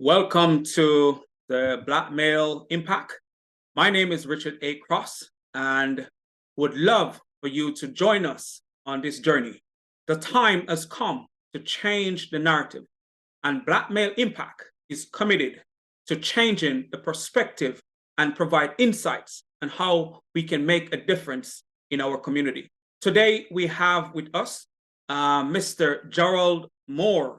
Welcome to the Black Male Impact. My name is Richard A. Cross and would love for you to join us on this journey. The time has come to change the narrative, and Black Male Impact is committed to changing the perspective and provide insights on how we can make a difference in our community. Today, we have with us Mr. Gerald Moore.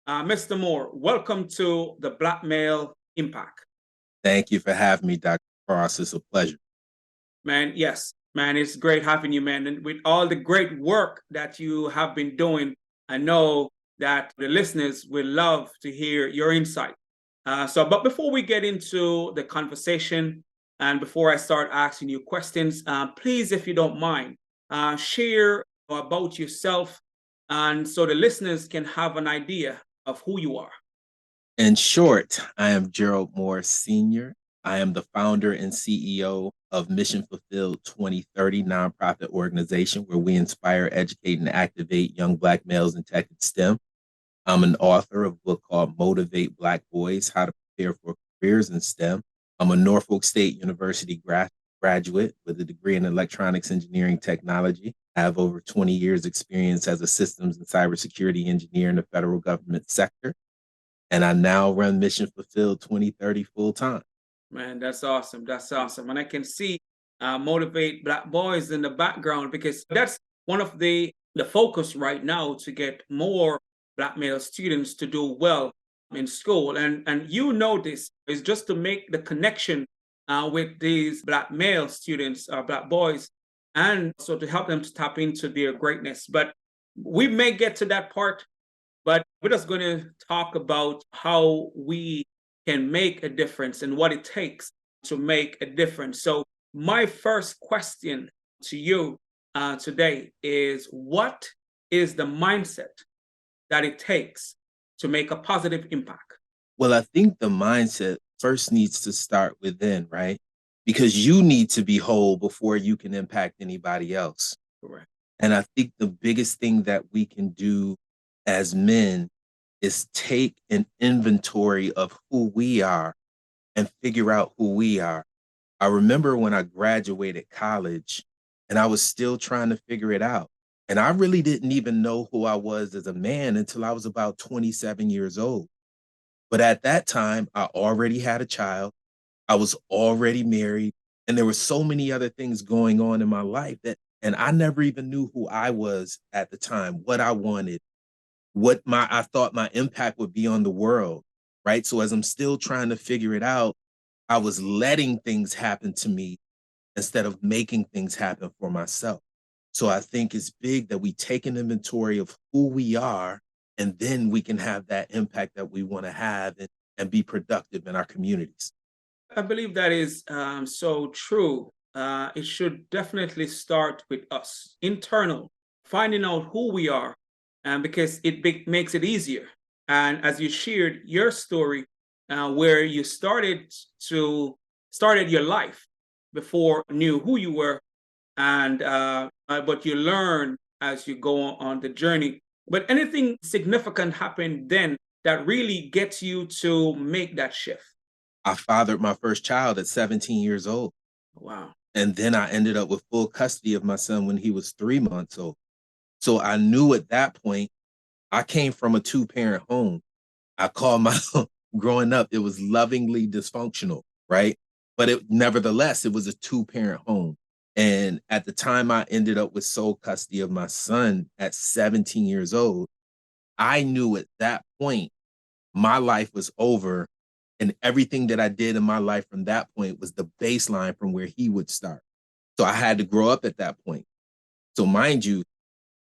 Mr. Moore, welcome to the Black Male Impact. Thank you for having me, Dr. Cross. It's a pleasure. Man, yes, man, it's great having you, man. And with all the great work that you have been doing, I know that the listeners will love to hear your insight. But before we get into the conversation and before I start asking you questions, please, if you don't mind, share about yourself and so the listeners can have an idea of who you are. In short, I am Gerald Moore Sr. I am the founder and CEO of Mission Fulfilled 2030 nonprofit organization where we inspire, educate, and activate young Black males in tech and STEM. I'm an author of a book called Motivate Black Boys, How to Prepare for Careers in STEM. I'm a Norfolk State University graduate with a degree in electronics engineering technology. I have over 20 years experience as a systems and cybersecurity engineer in the federal government sector. And I now run Mission Fulfilled 2030 full time. Man, that's awesome. That's awesome. And I can see Motivate Black Boys in the background because that's one of the focus right now to get more Black male students to do well in school. And you know this is just to make the connection with these Black male students, Black boys, and so to help them to tap into their greatness. But we may get to that part, but we're just going to talk about how we can make a difference and what it takes to make a difference. So my first question to you today is, what is the mindset that it takes to make a positive impact? Well, I think the mindset first needs to start within, right? Because you need to be whole before you can impact anybody else. Correct. And I think the biggest thing that we can do as men is take an inventory of who we are and figure out who we are. I remember when I graduated college and I was still trying to figure it out. And I really didn't even know who I was as a man until I was about 27 years old. But at that time, I already had a child. I was already married. And there were so many other things going on in my life and I never even knew who I was at the time, what I wanted, I thought my impact would be on the world, right? So as I'm still trying to figure it out, I was letting things happen to me instead of making things happen for myself. So I think it's big that we take an inventory of who we are, and then we can have that impact that we want to have and be productive in our communities. I believe that is so true. It should definitely start with us, internal, finding out who we are, because it makes it easier. And as you shared your story, where you started your life before you knew who you were, and but you learn as you go on the journey. But anything significant happened then that really gets you to make that shift? I fathered my first child at 17 years old. Wow. And then I ended up with full custody of my son when he was 3 months old. So I knew at that point, I came from a two-parent home. I call my growing up, it was lovingly dysfunctional, right? But nevertheless, it was a two-parent home. And at the time I ended up with sole custody of my son at 17 years old, I knew at that point my life was over. And everything that I did in my life from that point was the baseline from where he would start. So I had to grow up at that point. So mind you,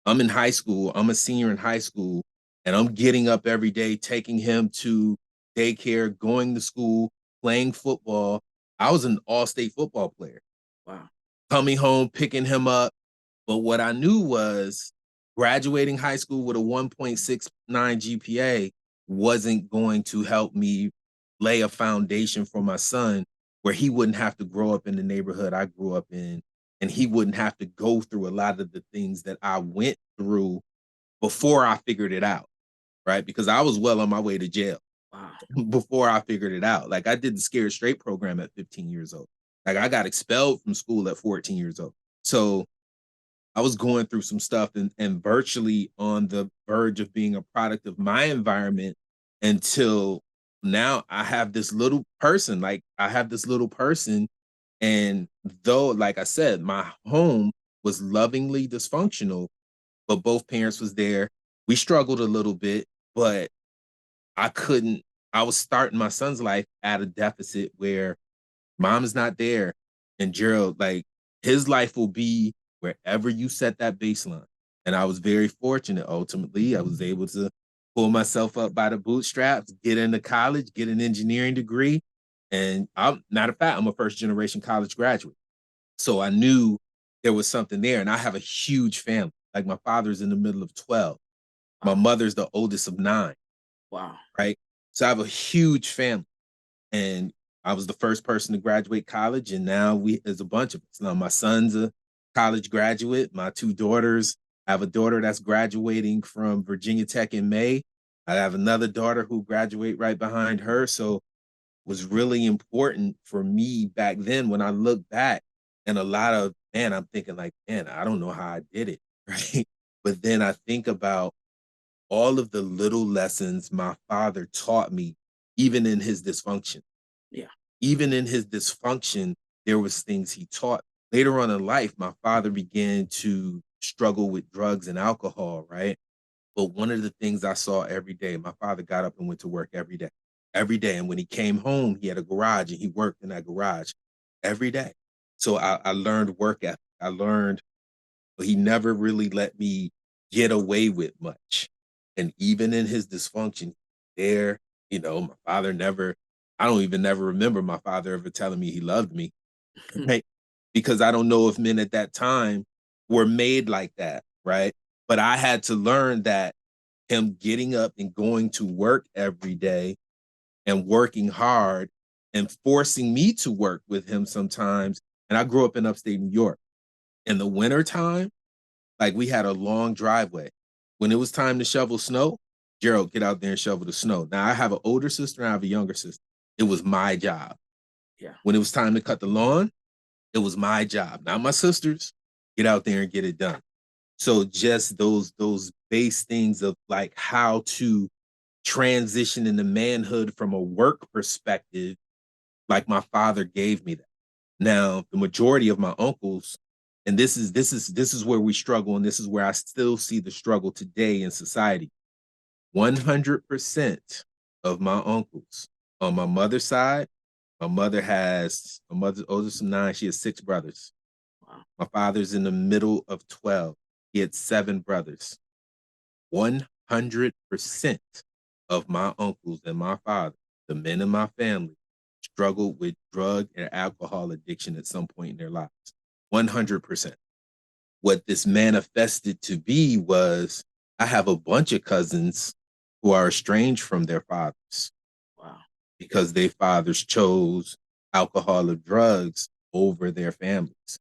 I'm in high school, I'm a senior in high school, and I'm getting up every day, taking him to daycare, going to school, playing football. I was an all-state football player. Wow. Coming home, picking him up. But what I knew was graduating high school with a 1.69 GPA wasn't going to help me lay a foundation for my son where he wouldn't have to grow up in the neighborhood I grew up in, and he wouldn't have to go through a lot of the things that I went through before I figured it out, right? Because I was well on my way to jail. Wow. before I figured it out. Like I did the Scared Straight program at 15 years old. Like I got expelled from school at 14 years old. So I was going through some stuff and virtually on the verge of being a product of my environment until now I have this little person. Like I have this little person. And though, like I said, my home was lovingly dysfunctional, but both parents was there. We struggled a little bit, but I couldn't, I was starting my son's life at a deficit where mom is not there. And Gerald, like his life will be wherever you set that baseline. And I was very fortunate. Ultimately, I was able to pull myself up by the bootstraps, get into college, get an engineering degree. And I'm, matter of fact, I'm a first generation college graduate. So I knew there was something there. And I have a huge family. Like my father's in the middle of 12. My Wow. mother's the oldest of 9, Wow. right? So I have a huge family. And I was the first person to graduate college, and now there's a bunch of us. Now my son's a college graduate. My 2 daughters, I have a daughter that's graduating from Virginia Tech in May. I have another daughter who graduate right behind her. So it was really important for me back then when I look back and a lot of, man, I'm thinking like, man, I don't know how I did it. Right. But then I think about all of the little lessons my father taught me, even in his dysfunction. Yeah. Even in his dysfunction, there was things he taught. Later on in life, my father began to struggle with drugs and alcohol, right? But one of the things I saw every day, my father got up and went to work every day, every day. And when he came home, he had a garage and he worked in that garage every day. So I learned work ethic. I learned, but he never really let me get away with much. And even in his dysfunction, there, my father never, I don't even never remember my father ever telling me he loved me, right? Because I don't know if men at that time were made like that, right? But I had to learn that him getting up and going to work every day and working hard and forcing me to work with him sometimes. And I grew up in upstate New York. In the wintertime, like we had a long driveway. When it was time to shovel snow, Gerald, get out there and shovel the snow. Now I have an older sister and I have a younger sister. It was my job. Yeah. When it was time to cut the lawn, it was my job, not my sister's. Get out there and get it done. So just those base things of like how to transition into manhood from a work perspective, like my father gave me that. Now, the majority of my uncles, and this is where we struggle, and this is where I still see the struggle today in society. 100% of my uncles on my mother's side, my mother's oldest of 9, she has 6 brothers. Wow. My father's in the middle of 12. He had 7 brothers. 100% of my uncles and my father, the men in my family, struggled with drug and alcohol addiction at some point in their lives. 100%. What this manifested to be was I have a bunch of cousins who are estranged from their fathers Wow. because their fathers chose alcohol or drugs over their families.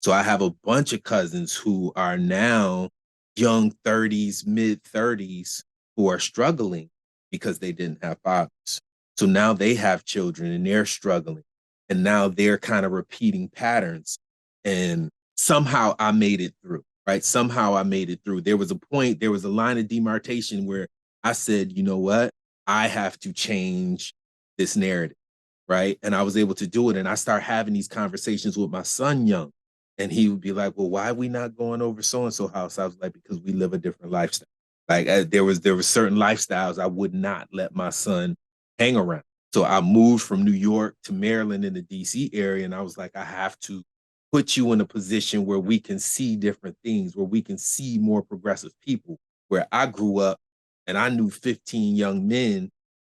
So I have a bunch of cousins who are now young 30s, mid 30s, who are struggling because they didn't have fathers. So now they have children and they're struggling. And now they're kind of repeating patterns. And somehow I made it through, right? Somehow I made it through. There was a point, there was a line of demarcation where I said, you know what? I have to change this narrative, right? And I was able to do it. And I start having these conversations with my son young. And he would be like, well, why are we not going over so-and-so house? I was like, because we live a different lifestyle. Like there was certain lifestyles I would not let my son hang around. So I moved from New York to Maryland in the DC area. And I was like, I have to put you in a position where we can see different things, where we can see more progressive people. Where I grew up and I knew 15 young men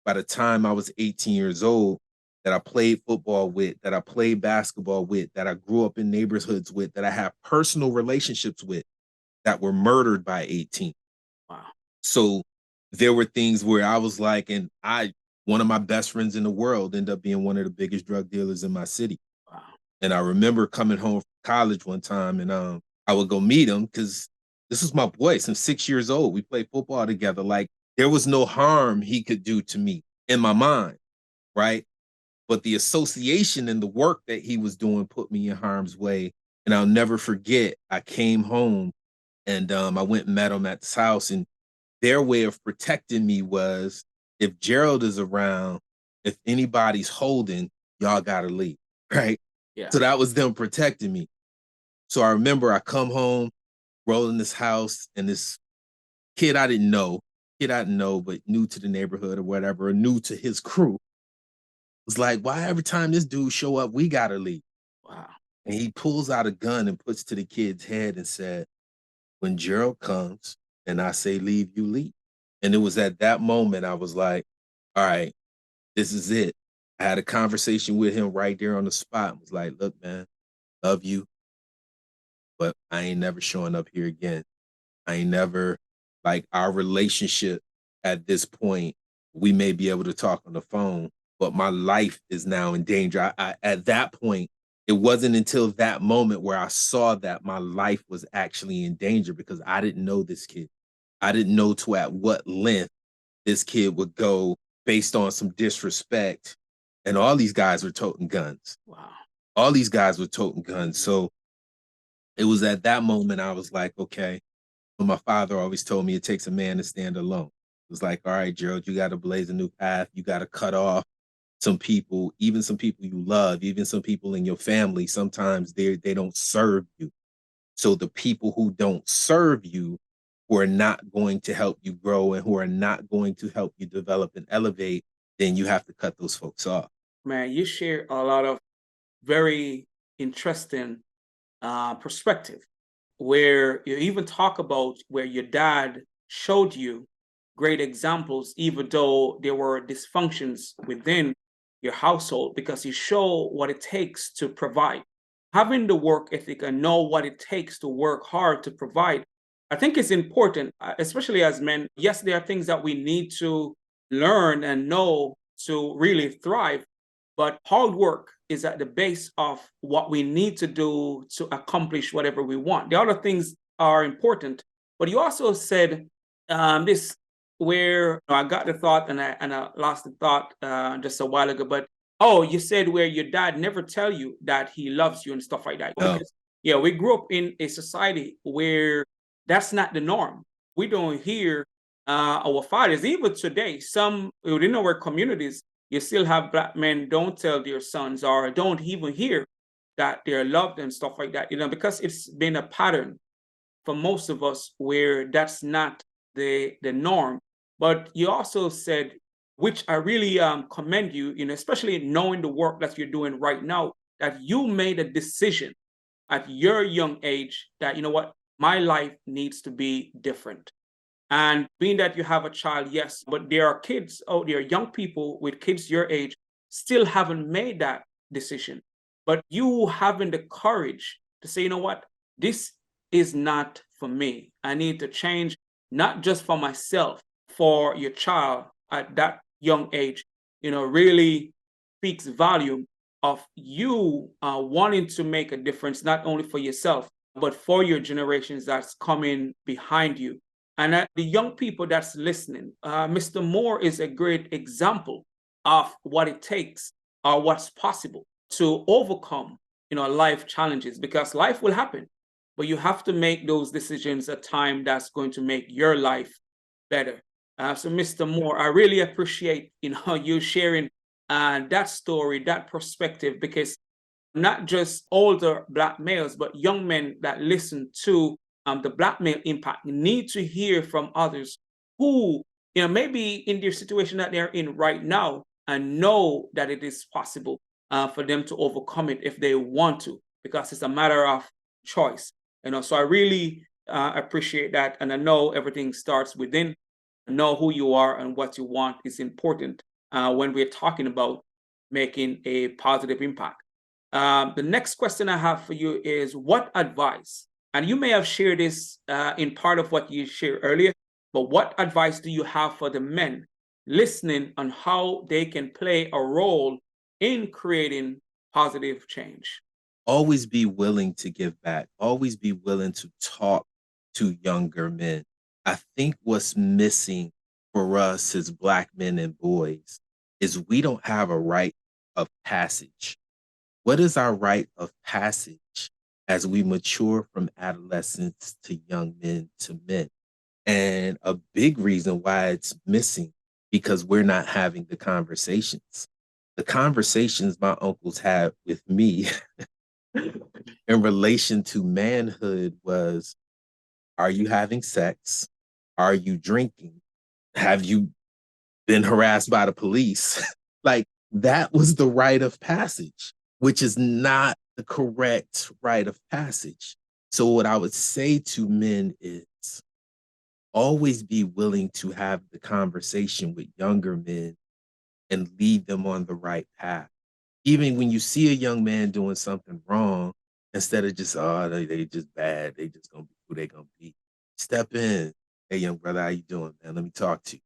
by the time I was 18 years old that I played football with, that I played basketball with, that I grew up in neighborhoods with, that I have personal relationships with that were murdered by 18. Wow. So there were things where I was like, one of my best friends in the world ended up being one of the biggest drug dealers in my city. Wow. And I remember coming home from college one time and I would go meet him because this was my boy since 6 years old. We played football together. Like there was no harm he could do to me in my mind, right? But the association and the work that he was doing put me in harm's way. And I'll never forget, I came home and I went and met him at this house. And their way of protecting me was, if Gerald is around, if anybody's holding, y'all gotta leave, right? Yeah. So that was them protecting me. So I remember I come home, roll in this house, and this kid I didn't know, but new to the neighborhood or whatever, or new to his crew, was like, why every time this dude show up, we gotta leave? Wow. And he pulls out a gun and puts to the kid's head and said, when Gerald comes and I say leave, you leave. And it was at that moment I was like, all right, this is it. I had a conversation with him right there on the spot. I was like, look, man, love you, but I ain't never showing up here again. I ain't never, like, our relationship at this point, we may be able to talk on the phone, but my life is now in danger. At that point, it wasn't until that moment where I saw that my life was actually in danger, because I didn't know this kid. I didn't know to at what length this kid would go based on some disrespect. And all these guys were toting guns. Wow. All these guys were toting guns. So it was at that moment I was like, okay. But my father always told me it takes a man to stand alone. It was like, all right, Gerald, you got to blaze a new path. You got to cut off some people, even some people you love, even some people in your family. Sometimes they don't serve you. So the people who don't serve you, who are not going to help you grow and who are not going to help you develop and elevate, then you have to cut those folks off. Man, you share a lot of very interesting perspective, where you even talk about where your dad showed you great examples, even though there were dysfunctions within your household, because you show what it takes to provide. Having the work ethic and know what it takes to work hard to provide, I think it's important, especially as men. Yes, there are things that we need to learn and know to really thrive, but hard work is at the base of what we need to do to accomplish whatever we want. The other things are important, but you also said this, where I got the thought and I lost the thought just a while ago. But oh, you said where your dad never tell you that he loves you and stuff like that. No. Because yeah, we grew up in a society where that's not the norm. We don't hear our fathers, even today. Some within our communities, you still have black men don't tell their sons or don't even hear that they're loved and stuff like that, because it's been a pattern for most of us where that's not the norm. But you also said, which I really commend you, especially knowing the work that you're doing right now, that you made a decision at your young age that, you know what, my life needs to be different. And being that you have a child, yes, but there are kids out there, young people with kids your age, still haven't made that decision. But you having the courage to say, you know what, this is not for me. I need to change, not just for myself, for your child at that young age, really speaks volume of you wanting to make a difference, not only for yourself, but for your generations that's coming behind you. And the young people that's listening, Mr. Moore is a great example of what it takes or what's possible to overcome, life challenges, because life will happen, but you have to make those decisions at time that's going to make your life better. So, Mr. Moore, I really appreciate, you sharing that story, that perspective, because not just older black males, but young men that listen to the black male impact need to hear from others who, maybe in their situation that they're in right now, and know that it is possible for them to overcome it if they want to, because it's a matter of choice. So I really appreciate that, and I know everything starts within. Know who you are and what you want is important when we're talking about making a positive impact. The next question I have for you is, what advice, and you may have shared this in part of what you shared earlier, but what advice do you have for the men listening on how they can play a role in creating positive change? Always be willing to give back. Always be willing to talk to younger men. I think what's missing for us as black men and boys is we don't have a rite of passage. What is our rite of passage as we mature from adolescence to young men to men? And a big reason why it's missing because we're not having the conversations. The conversations my uncles had with me in relation to manhood was, are you having sex? Are you drinking? Have you been harassed by the police? Like that was the rite of passage, which is not the correct rite of passage. So what I would say to men is always be willing to have the conversation with younger men and lead them on the right path. Even when you see a young man doing something wrong, instead of just, oh, they just bad, they just gonna be who they gonna be. Step in. Hey, young brother, how you doing, man? Let me talk to you.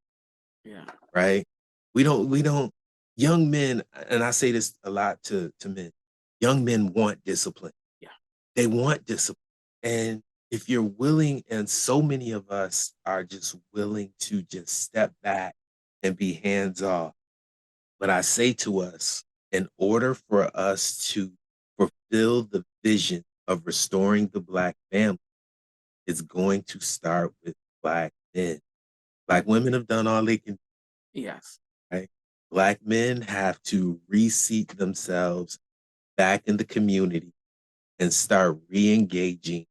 Yeah. Right? We don't, young men, and I say this a lot to men, young men want discipline. Yeah. They want discipline. And if you're willing, and so many of us are just willing to just step back and be hands off. But I say to us, in order for us to fulfill the vision of restoring the Black family, it's going to start with Black men. Black women have done all they can. Yes. Right? Black men have to reseat themselves back in the community and start re-engaging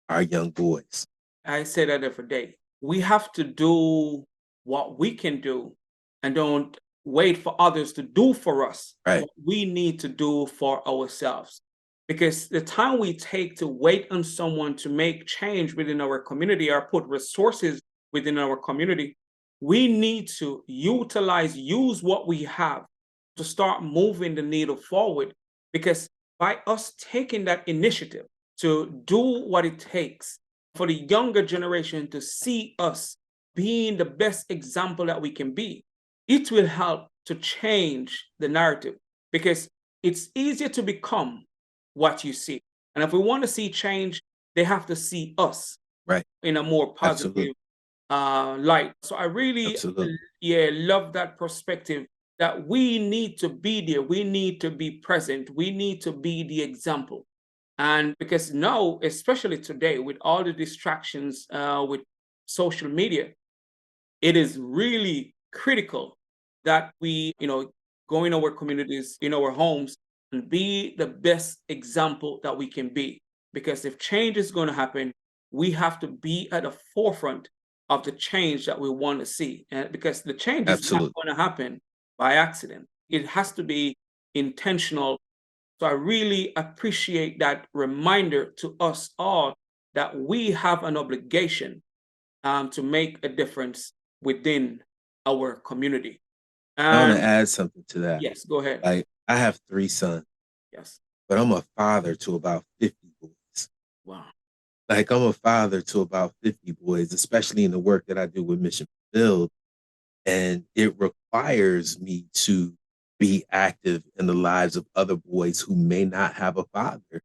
our young boys. I say that every day. We have to do what we can do and don't wait for others to do for us Right. what we need to do for ourselves. Because the time we take to wait on someone to make change within our community or put resources within our community, we need to use what we have to start moving the needle forward. Because by us taking that initiative to do what it takes for the younger generation to see us being the best example that we can be, it will help to change the narrative because it's easier to become what you see. And if we want to see change, they have to see us Right. in a more positive light. So I really, love that perspective that we need to be there. We need to be present. We need to be the example. And because now, especially today, with all the distractions with social media, it is really critical that we, go in our communities, in our homes, and be the best example that we can be. Because if change is going to happen, we have to be at the forefront of the change that we want to see. And because the change is not going to happen by accident, it has to be intentional. So I really appreciate that reminder to us all that we have an obligation to make a difference within our community. I want to add something to that. Yes, go ahead. Like, I have 3 sons. Yes. But I'm a father to about 50 boys. Wow. Like, I'm a father to about 50 boys, especially in the work that I do with Mission Fulfilled. And it requires me to be active in the lives of other boys who may not have a father.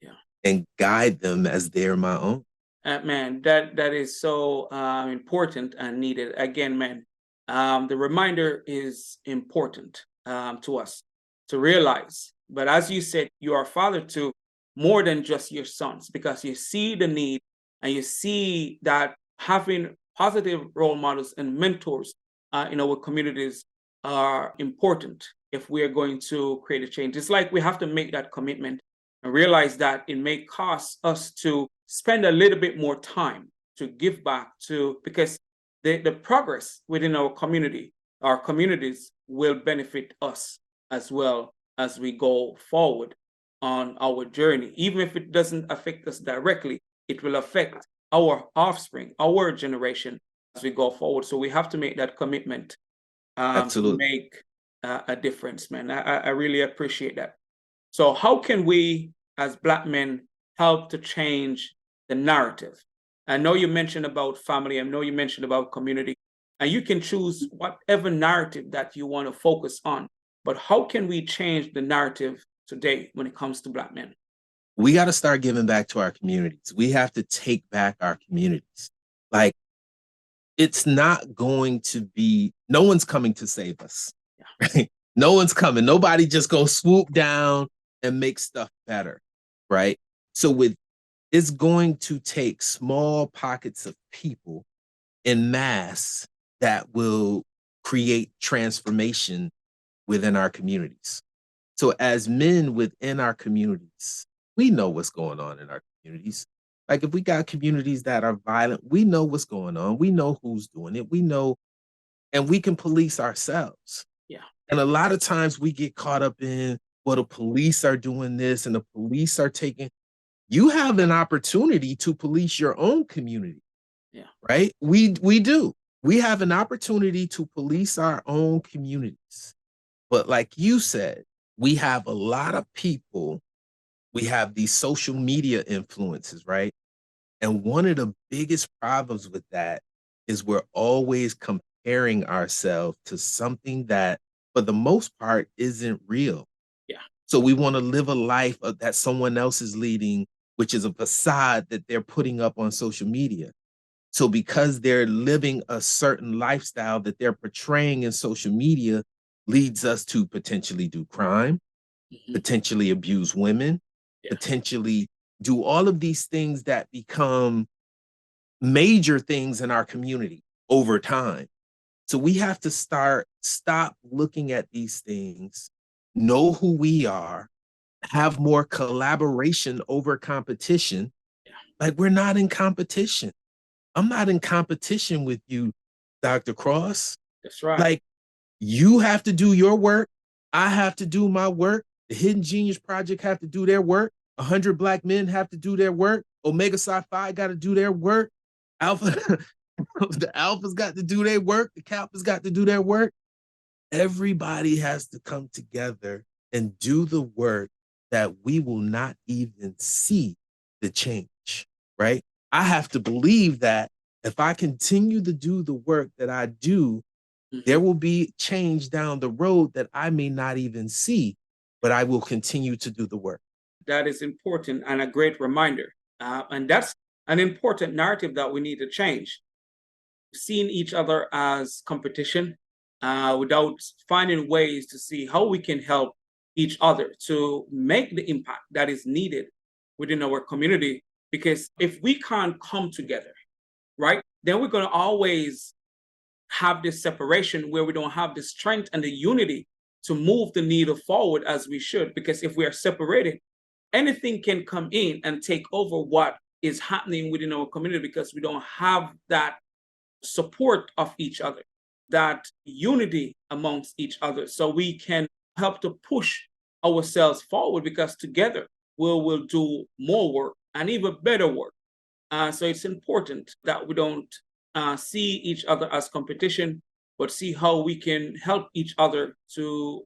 Yeah. And guide them as they're my own. Man, that is so important and needed. Again, man, the reminder is important to us to realize. But as you said, you are a father to more than just your sons because you see the need and you see that having positive role models and mentors in our communities are important if we are going to create a change. It's like we have to make that commitment and realize that it may cost us to spend a little bit more time to give back to, because the progress within our community, our communities will benefit us as well as we go forward on our journey. Even if it doesn't affect us directly, it will affect our offspring, our generation as we go forward. So we have to make that commitment to make a difference, man. I really appreciate that. So how can we as Black men help to change the narrative? I know you mentioned about family. I know you mentioned about community. And you can choose whatever narrative that you want to focus on. But how can we change the narrative today when it comes to Black men? We got to start giving back to our communities. We have to take back our communities. Like, it's not going to be, no one's coming to save us. right? No one's coming. Nobody just go swoop down and make stuff better, right? So with it's going to take small pockets of people in mass that will create transformation within our communities. So as men within our communities, we know what's going on in our communities. Like if we got communities that are violent, we know what's going on. We know who's doing it. We know, and we can police ourselves. Yeah. And a lot of times we get caught up in, well, the police are doing this and the police are taking, you have an opportunity to police your own community. Yeah. Right? We do. We have an opportunity to police our own communities. But like you said, we have a lot of people, we have these social media influences, right? And one of the biggest problems with that is we're always comparing ourselves to something that, for the most part, isn't real. Yeah. So we want to live a life that someone else is leading, which is a facade that they're putting up on social media. So because they're living a certain lifestyle that they're portraying in social media leads us to potentially do crime, potentially abuse women, Yeah. potentially do all of these things that become major things in our community over time. So we have to stop looking at these things, know who we are, have more collaboration over competition. Yeah. Like we're not in competition. I'm not in competition with you, Dr. Cross. That's right. Like you have to do your work. I have to do my work. The Hidden Genius Project have to do their work. 100 Black men have to do their work. Omega Psi Phi got to do their work. Alpha, the Alphas got to do their work. The Kappas got to do their work. Everybody has to come together and do the work that we will not even see the change, right? I have to believe that if I continue to do the work that I do, there will be change down the road that I may not even see, but I will continue to do the work. That is important and a great reminder. And that's an important narrative that we need to change. Seeing each other as competition without finding ways to see how we can help each other to make the impact that is needed within our community. Because if we can't come together, right, then we're going to always have this separation where we don't have the strength and the unity to move the needle forward as we should. Because if we are separated, anything can come in and take over what is happening within our community because we don't have that support of each other, that unity amongst each other, so we can help to push ourselves forward because together we'll do more work and even better work. So it's important that we don't see each other as competition, but see how we can help each other to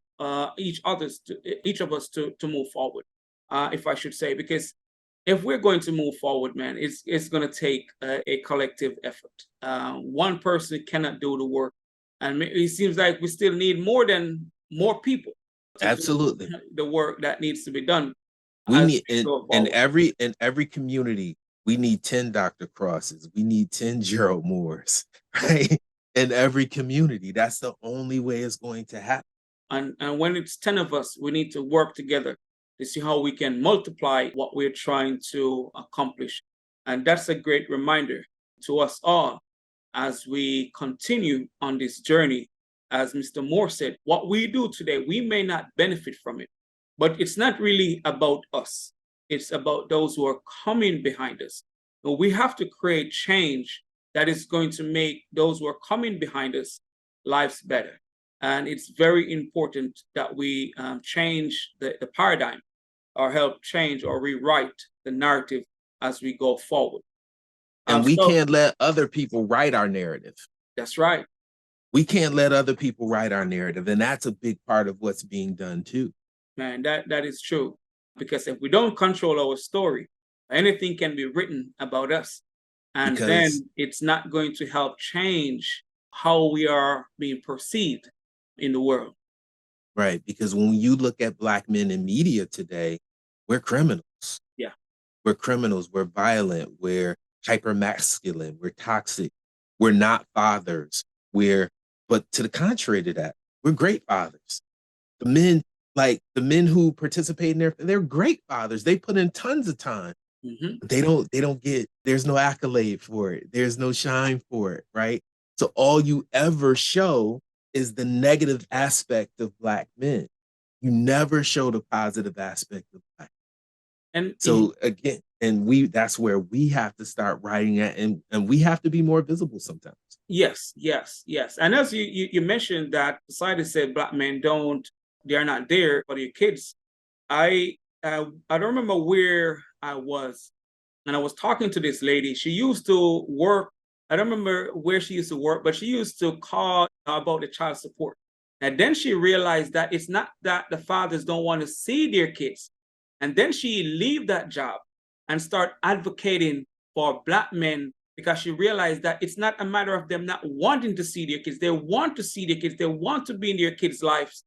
each of us to move forward, if I should say, because if we're going to move forward, man, it's going to take a collective effort. One person cannot do the work, and it seems like we still need more people to Absolutely. do the work that needs to be done. We As need we go forward. in every community, we need 10 Dr. Crosses. We need 10 Gerald Moores, right? In every community. That's the only way it's going to happen. And when it's 10 of us, we need to work together to see how we can multiply what we're trying to accomplish. And that's a great reminder to us all as we continue on this journey. As Mr. Moore said, what we do today, we may not benefit from it, but it's not really about us. It's about those who are coming behind us. And we have to create change that is going to make those who are coming behind us lives better. And it's very important that we change the paradigm or help change or rewrite the narrative as we go forward. And we So can't let other people write our narrative. that's right, We can't let other people write our narrative. And that's a big part of what's being done too. man. That is true. Because if we don't control our story, anything can be written about us. And Because then it's not going to help change how we are being perceived in the world. right, because when you look at Black men in media today, we're criminals. Yeah. We're criminals, we're violent, we're hypermasculine, we're toxic, we're not fathers, but to the contrary to that, We're great fathers. The men, like the men who participate in they're great fathers. They put in tons of time. Mhm. They don't get, there's no accolade for it. There's no shine for it, right? So all you ever show is the negative aspect of Black men. You never show the positive aspect of Black. And So again, and that's where we have to start writing at, and we have to be more visible sometimes. yes, yes, yes. And as you mentioned that society said Black men don't, they are not there for your kids. I don't remember where I was, and I was talking to this lady. She used to work. I don't remember where she used to work, but she used to call about the child support. And then she realized that it's not that the fathers don't want to see their kids. And then she leave that job and start advocating for Black men because she realized that it's not a matter of them not wanting to see their kids. They want to see their kids. They want to be in their kids' lives,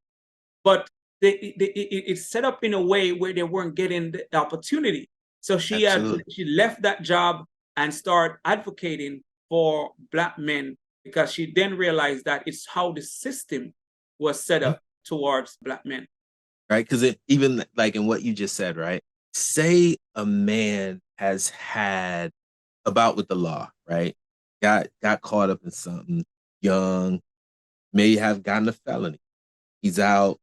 but it's set up in a way where they weren't getting the opportunity. So Absolutely. she left that job and started advocating for Black men because she then realized that it's how the system was set Mhm. up towards Black men. Right? Because even like in what you just said, right? Say a man has had about with the law, right? Got caught up in something young, may have gotten a felony. He's out.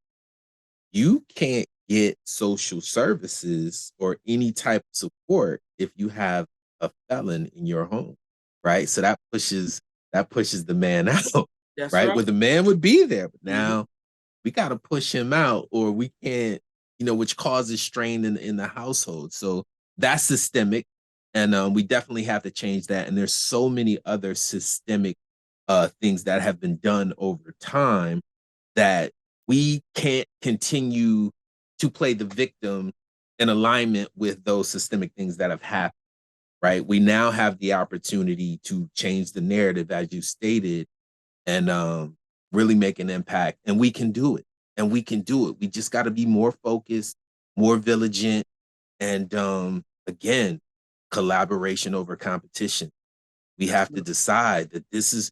You can't get social services or any type of support if you have a felon in your home, right? So that pushes the man out, That's right? right. Where the man would be there, but Mhm. now we got to push him out, or we can't, which causes strain in the household. So that's systemic, and we definitely have to change that. And there's so many other systemic things that have been done over time that we can't continue to play the victim in alignment with those systemic things that have happened, right? We now have the opportunity to change the narrative, as you stated, and really make an impact. And we can do it. And we can do it. We just got to be more focused, more vigilant, and again, collaboration over competition. We That's have to decide that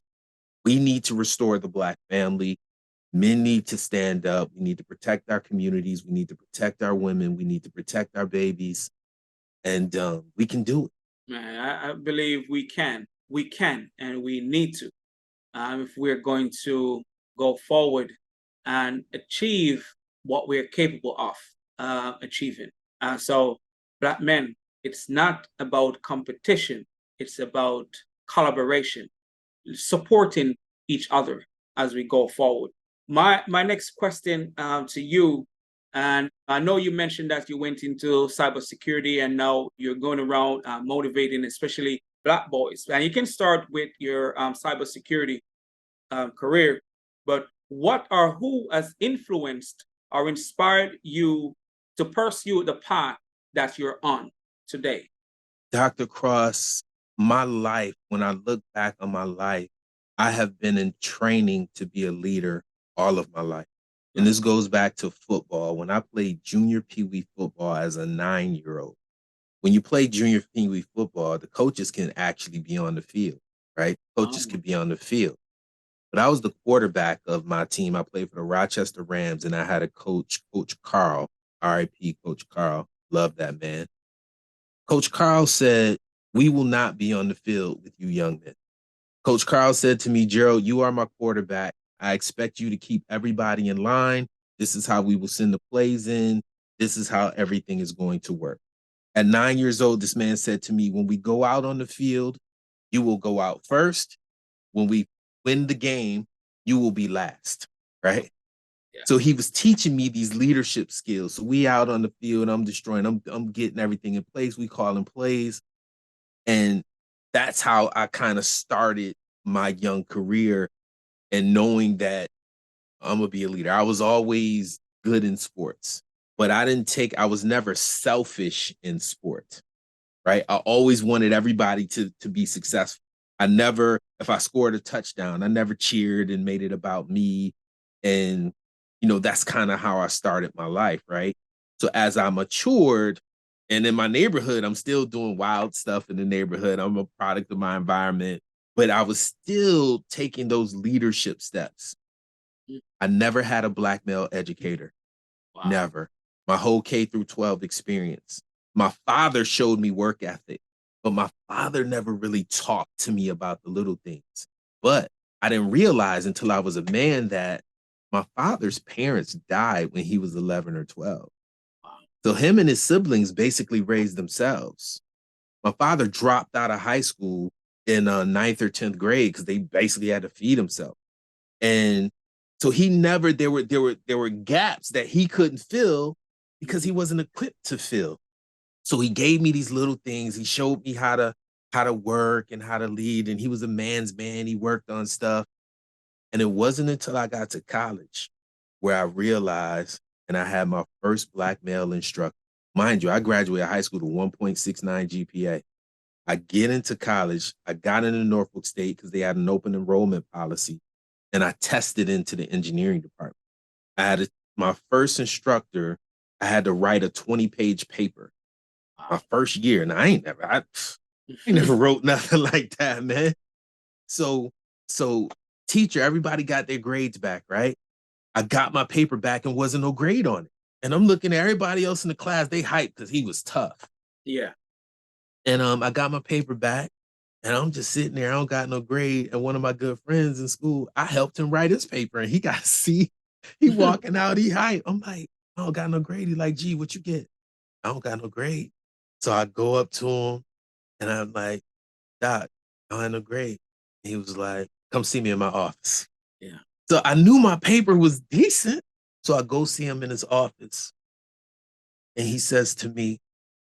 we need to restore the Black family. Men need to stand up. We need to protect our communities. We need to protect our women. We need to protect our babies. And we can do it. Man, I believe we can. We can, and we need to. If we're going to go forward and achieve what we're capable of achieving. So, Black men, it's not about competition, it's about collaboration, supporting each other as we go forward. My next question to you, and I know you mentioned that you went into cybersecurity and now you're going around motivating, especially Black boys. And you can start with your cybersecurity career, but what or who has influenced or inspired you to pursue the path that you're on today? Dr. Cross, my life, when I look back on my life, I have been in training to be a leader all of my life. And this goes back to football. When I played junior Pee Wee football as a 9-year-old, when you play junior Pee Wee football, the coaches can actually be on the field, right? Coaches Um, could be on the field. But I was the quarterback of my team. I played for the Rochester Rams, and I had a coach, Coach Carl, RIP, Coach Carl. Love that man. Coach Carl said, "We will not be on the field with you young men." Coach Carl said to me, "Gerald, you are my quarterback. I expect you to keep everybody in line. This is how we will send the plays in. This is how everything is going to work." At 9 years old, this man said to me, "When we go out on the field, you will go out first. When we win the game, you will be last." Right? yeah. So he was teaching me these leadership skills. So we out on the field, I'm destroying, I'm getting everything in place. We calling plays. And that's how I kind of started my young career, and knowing that I'm gonna be a leader. I was always good in sports, but I was never selfish in sport, right? I always wanted everybody to be successful. I never, if I scored a touchdown, I never cheered and made it about me. And, that's kind of how I started my life, right? So as I matured, and in my neighborhood, I'm still doing wild stuff in the neighborhood. I'm a product of my environment, but I was still taking those leadership steps. I never had a black male educator. Wow. Never. My whole K through 12 experience. My father showed me work ethic, but my father never really talked to me about the little things. But I didn't realize until I was a man that my father's parents died when he was 11 or 12. So him and his siblings basically raised themselves. My father dropped out of high school in ninth or 10th grade because they basically had to feed himself. And so he never, there were gaps that he couldn't fill because he wasn't equipped to fill. So he gave me these little things. He showed me how to work and how to lead. And he was a man's man. He worked on stuff. And it wasn't until I got to college where I realized, and I had my first black male instructor. Mind you, I graduated high school with 1.69 GPA. I get into college. I got into Norfolk State because they had an open enrollment policy, and I tested into the engineering department. I had my first instructor. I had to write a 20-page paper my first year, and I never wrote nothing like that, man. So, teacher, everybody got their grades back, right? I got my paper back and wasn't no grade on it. And I'm looking at everybody else in the class, they hyped because he was tough. Yeah. And I got my paper back and I'm just sitting there. I don't got no grade. And one of my good friends in school, I helped him write his paper and he got a C. He walking out, he hyped. I'm like, I don't got no grade. He like, gee, what you get? I don't got no grade. So I go up to him and I'm like, Doc, I don't have no grade. And he was like, come see me in my office. Yeah. So I knew my paper was decent. So I go see him in his office. And he says to me,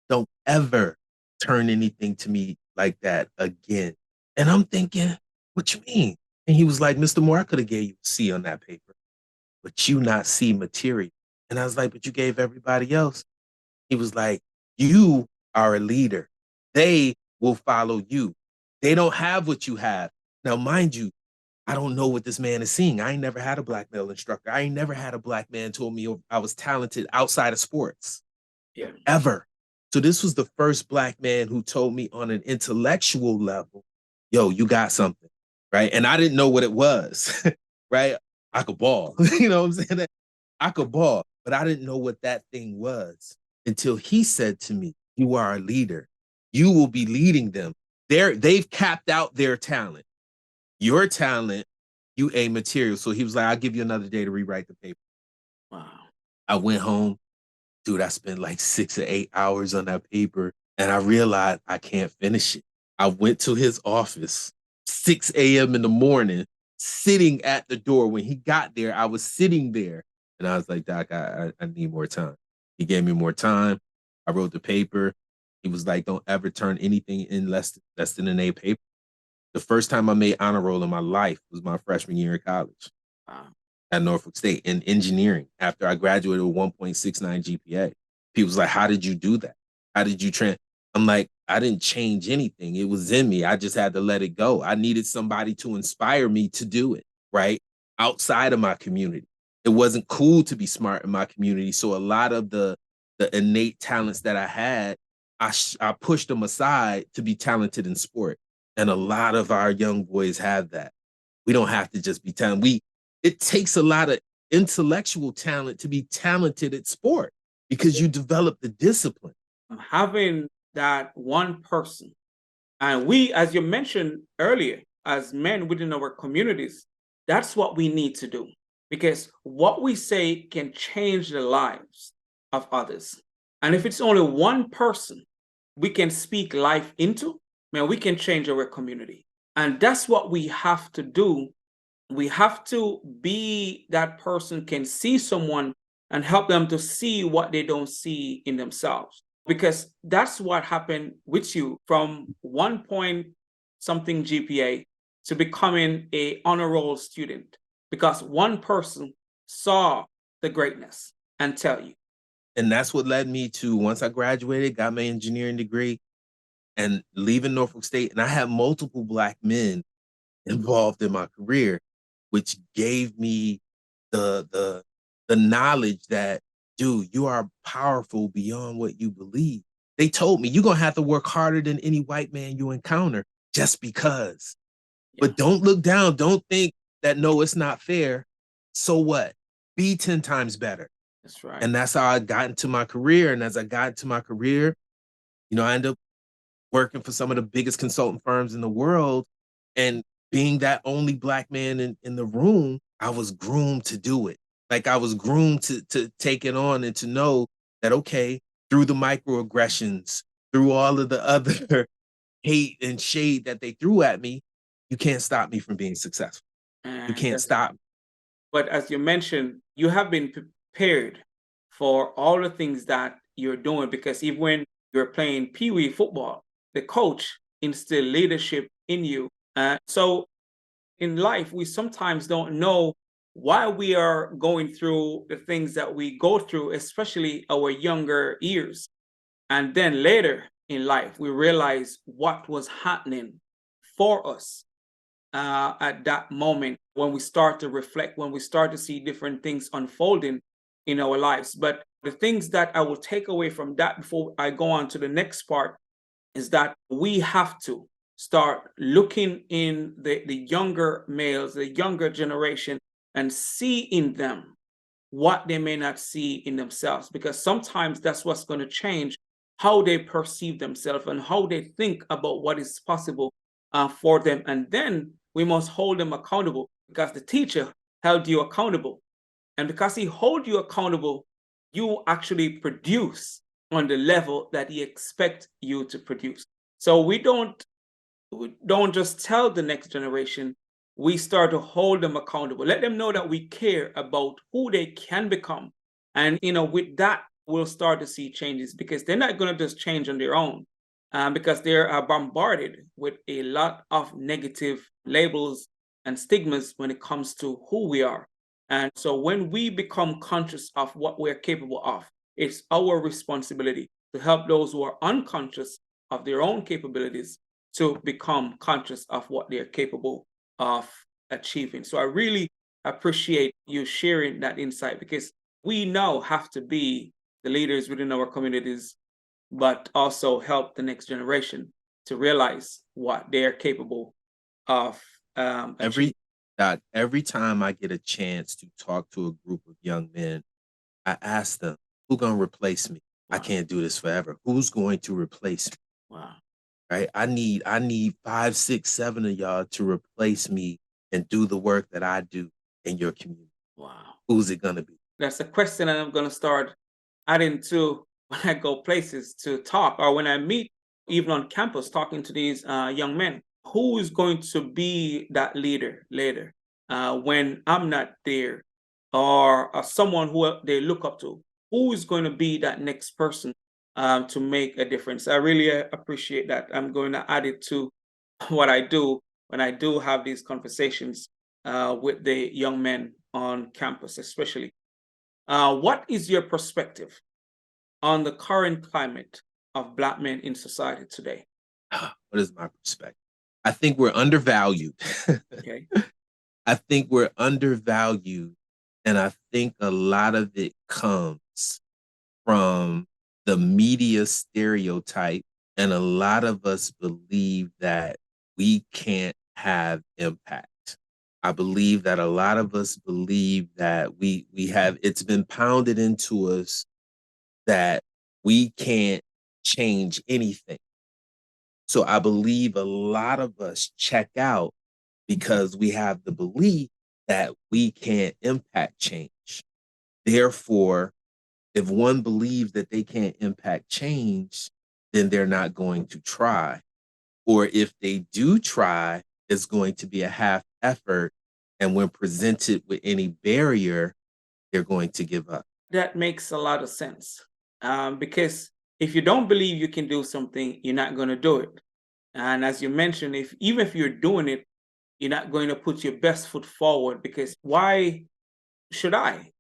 don't ever turn anything to me like that again. And I'm thinking, what you mean? And he was like, Mr. Moore, I could have gave you a C on that paper, but you not C material. And I was like, but you gave everybody else. He was like, you are a leader. They will follow you. They don't have what you have. Now, mind you, I don't know what this man is seeing. I ain't never had a black male instructor. I ain't never had a black man told me I was talented outside of sports. Yeah. Ever. So this was the first black man who told me on an intellectual level, yo, you got something, right? And I didn't know what it was, right? I could ball, you know what I'm saying? I could ball, but I didn't know what that thing was until he said to me, you are a leader. You will be leading them. They've capped out their talent. Your talent, you a material. So he was like, I'll give you another day to rewrite the paper. Wow. I went home. Dude, I spent like 6 or 8 hours on that paper and I realized I can't finish it. I went to his office, 6 a.m. in the morning, sitting at the door. When he got there, I was sitting there and I was like, Doc, I need more time. He gave me more time. I wrote the paper. He was like, don't ever turn anything in less than an A paper. The first time I made honor roll in my life was my freshman year in college. Wow. At Norfolk State in engineering after I graduated with 1.69 GPA. People was like, how did you do that? How did you train? I'm like, I didn't change anything. It was in me. I just had to let it go. I needed somebody to inspire me to do it, right? Outside of my community. It wasn't cool to be smart in my community. So a lot of the innate talents that I had, I pushed them aside to be talented in sport. And a lot of our young boys have that. We don't have to just be talented. It takes a lot of intellectual talent to be talented at sport because you develop the discipline. Having that one person, and we, as you mentioned earlier, as men within our communities, that's what we need to do, because what we say can change the lives of others. And if it's only one person we can speak life into, man, we can change our community. And that's what we have to do. We have to be that person can see someone and help them to see what they don't see in themselves. Because that's what happened with you from 1 point something GPA to becoming a honor roll student, because one person saw the greatness and tell you. And that's what led me to, once I graduated, got my engineering degree and leaving Norfolk State. And I had multiple black men involved in my career, which gave me the knowledge that, dude, you are powerful beyond what you believe. They told me you're gonna have to work harder than any white man you encounter just because. Yeah. But don't look down. Don't think that, no, it's not fair. So what? Be 10 times better. That's right. And that's how I got into my career. And as I got into my career, I ended up working for some of the biggest consultant firms in the world. And being that only Black man in the room, I was groomed to do it. Like I was groomed to take it on and to know that, okay, through the microaggressions, through all of the other hate and shade that they threw at me, you can't stop me from being successful. You And can't stop. but as you mentioned, you have been prepared for all the things that you're doing, because even when you're playing pee wee football, the coach instilled leadership in you. So in life, we sometimes don't know why we are going through the things that we go through, especially our younger years. And then later in life, we realize what was happening for us at that moment, when we start to reflect, when we start to see different things unfolding in our lives. But the things that I will take away from that before I go on to the next part is that we have to start looking in the younger males, the younger generation, and see in them what they may not see in themselves, because sometimes that's what's going to change how they perceive themselves and how they think about what is possible for them. And then we must hold them accountable, because the teacher held you accountable. And because he hold you accountable, you actually produce on the level that he expects you to produce. So we don't just tell the next generation, we start to hold them accountable. Let them know that we care about who they can become. And with that, we'll start to see changes, because they're not going to just change on their own, because they're bombarded with a lot of negative labels and stigmas when it comes to who we are. And so when we become conscious of what we're capable of, it's our responsibility to help those who are unconscious of their own capabilities to become conscious of what they're capable of achieving. So I really appreciate you sharing that insight, because we now have to be the leaders within our communities, but also help the next generation to realize what they're capable of achieving. Every time I get a chance to talk to a group of young men, I ask them, who gonna replace me? I Wow. can't do this forever. Who's going to replace me? Wow. Right? I need 5, 6, 7 of y'all to replace me and do the work that I do in your community. Wow. Who's it gonna be? That's a question that I'm going to start adding to when I go places to talk, or when I meet, even on campus, talking to these young men. Who is going to be that leader later when I'm not there, or someone who they look up to? Who is going to be that next person to make a difference? I really appreciate that. I'm going to add it to what I do when I do have these conversations with the young men on campus, especially. What is your perspective on the current climate of Black men in society today? What is my perspective? I think we're undervalued. Okay. I think we're undervalued. And I think a lot of it comes from the media stereotype. And a lot of us believe that we can't have impact. I believe that a lot of us believe that we have, it's been pounded into us that we can't change anything. So I believe a lot of us check out because we have the belief that we can't impact change. Therefore, if one believes that they can't impact change, then they're not going to try. Or if they do try, it's going to be a half effort. And when presented with any barrier, they're going to give up. That makes a lot of sense, because if you don't believe you can do something, you're not going to do it. And as you mentioned, if even if you're doing it, you're not going to put your best foot forward, because why should I?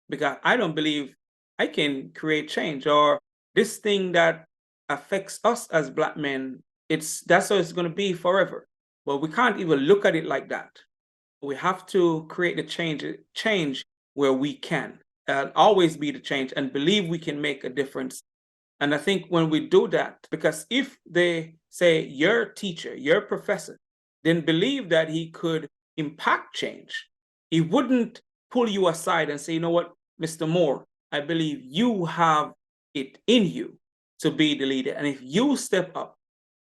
Because I don't believe I can create change, or this thing that affects us as Black men, that's how it's going to be forever. But we can't even look at it like that. We have to create the change where we can, always be the change, and believe we can make a difference. And I think when we do that, because if they say your teacher, your professor, didn't believe that he could impact change, he wouldn't pull you aside and say, you know what, Mr. Moore, I believe you have it in you to be the leader. And if you step up,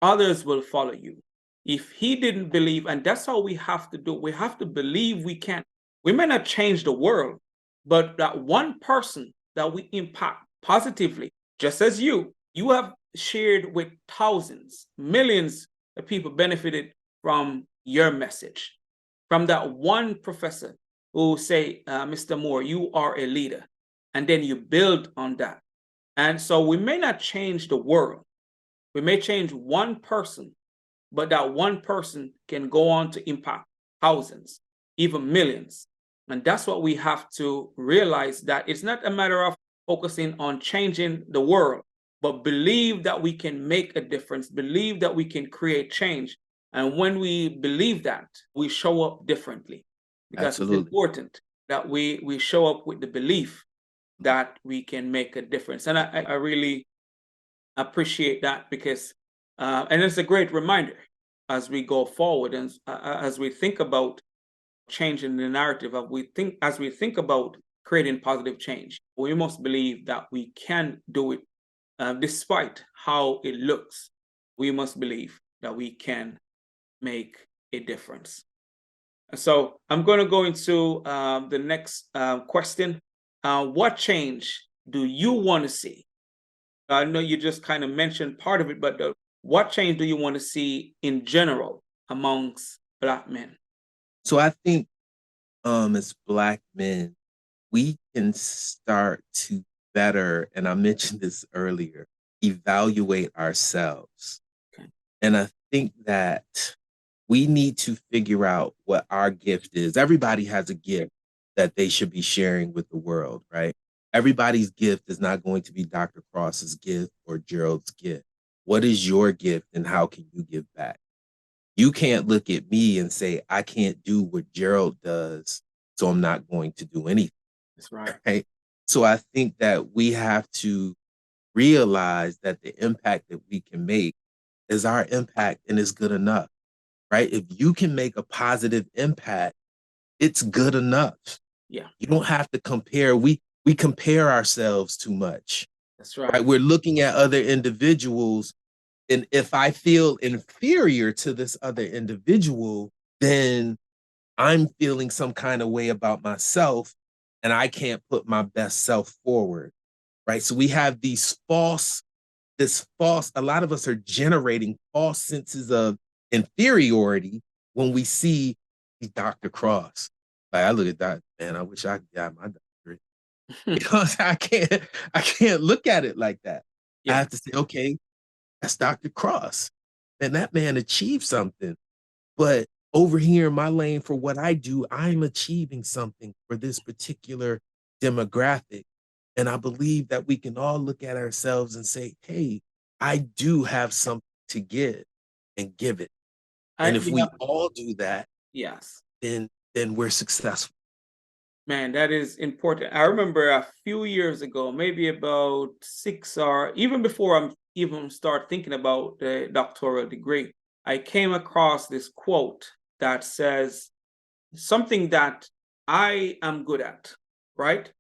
others will follow you. If he didn't believe, and that's how we have to do, we have to believe we can. We may not change the world, but that one person that we impact positively, just as you have shared with thousands, millions of people benefited from your message, from that one professor who say, Mr. Moore, you are a leader. And then you build on that. And so we may not change the world. We may change one person, but that one person can go on to impact thousands, even millions. And that's what we have to realize, that it's not a matter of focusing on changing the world, but believe that we can make a difference, believe that we can create change. And when we believe that, we show up differently, because it's Absolutely. important that we show up with the belief that we can make a difference. And I really appreciate that, because and it's a great reminder as we go forward, and as we think about changing the narrative, of as we think about creating positive change, we must believe that we can do it, despite how it looks. We must believe that we can make a difference. So I'm going to go into the next question. What change do you want to see? I know you just kind of mentioned part of it, but what change do you want to see in general amongst Black men? So I think as Black men, we can start to better, and I mentioned this earlier, evaluate ourselves. Okay. And I think that we need to figure out what our gift is. Everybody has a gift that they should be sharing with the world, right? Everybody's gift is not going to be Dr. Cross's gift or Gerald's gift. What is your gift and how can you give back? You can't look at me and say, I can't do what Gerald does, so I'm not going to do anything. That's right. Right? So I think that we have to realize that the impact that we can make is our impact and is good enough, right? If you can make a positive impact, it's good enough. Yeah, You don't have to compare. We compare ourselves too much, that's right? right. We're looking at other individuals, and if I feel inferior to this other individual, then I'm feeling some kind of way about myself, and I can't put my best self forward, right? So we have a lot of us are generating false senses of inferiority when we see Dr. Cross. Like I look at that, man, I wish I got my doctorate. Because I can't look at it like that. I Yeah, have to say, okay, that's Dr. Cross. And that man achieved something. But over here in my lane for what I do, I'm achieving something for this particular demographic. And I believe that we can all look at ourselves and say, hey, I do have something to give and give it. And if yeah, we all do that, yes. then we're successful. Man, that is important. I remember a few years ago, maybe about 6, or even before I'm even start thinking about the doctoral degree, I came across this quote that says something that I am good at, right?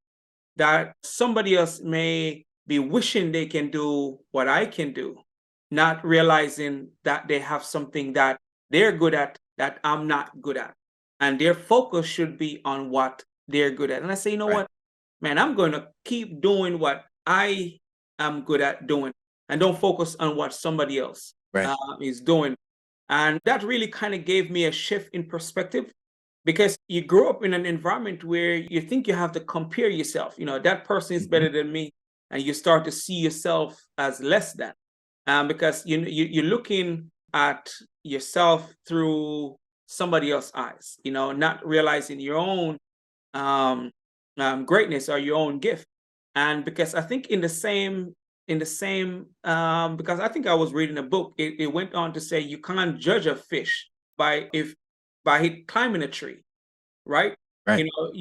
That somebody else may be wishing they can do what I can do, not realizing that they have something that they're good at that I'm not good at. And their focus should be on what they're good at. And I say, you know Right. what, man, I'm going to keep doing what I am good at doing, and don't focus on what somebody else Right. is doing. And that really kind of gave me a shift in perspective, because you grow up in an environment where you think you have to compare yourself. You know, that person is Mhm. better than me, and you start to see yourself as less than, because you're looking at yourself through somebody else's eyes. You know, not realizing your own um, greatness or your own gift. And because I think because I think I was reading a book, it went on to say you can't judge a fish by it climbing a tree, right? Right. You know,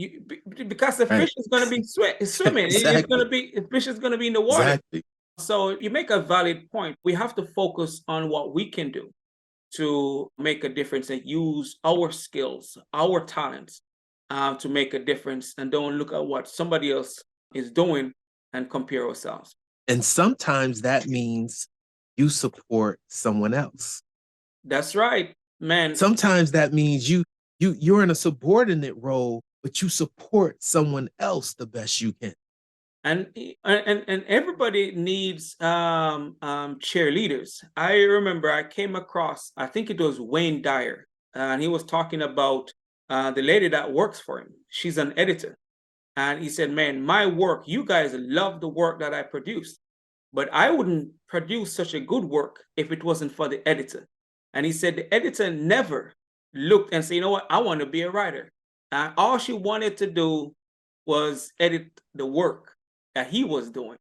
because the Right. fish is going to be swimming. It's going Exactly. to be the fish is going to be in the water. Exactly. So you make a valid point. We have to focus on what we can do to make a difference and use our skills, our talents to make a difference, and don't look at what somebody else is doing and compare ourselves. And sometimes that means you support someone else. That's right, man. Sometimes that means you're in a subordinate role, but you support someone else the best you can. And everybody needs cheerleaders. I remember I came across, I think it was Wayne Dyer, and he was talking about the lady that works for him. She's an editor, and he said, "Man, my work, you guys love the work that I produce, but I wouldn't produce such a good work if it wasn't for the editor." And he said the editor never looked and said, "You know what? I want to be a writer." All she wanted to do was edit the work that he was doing.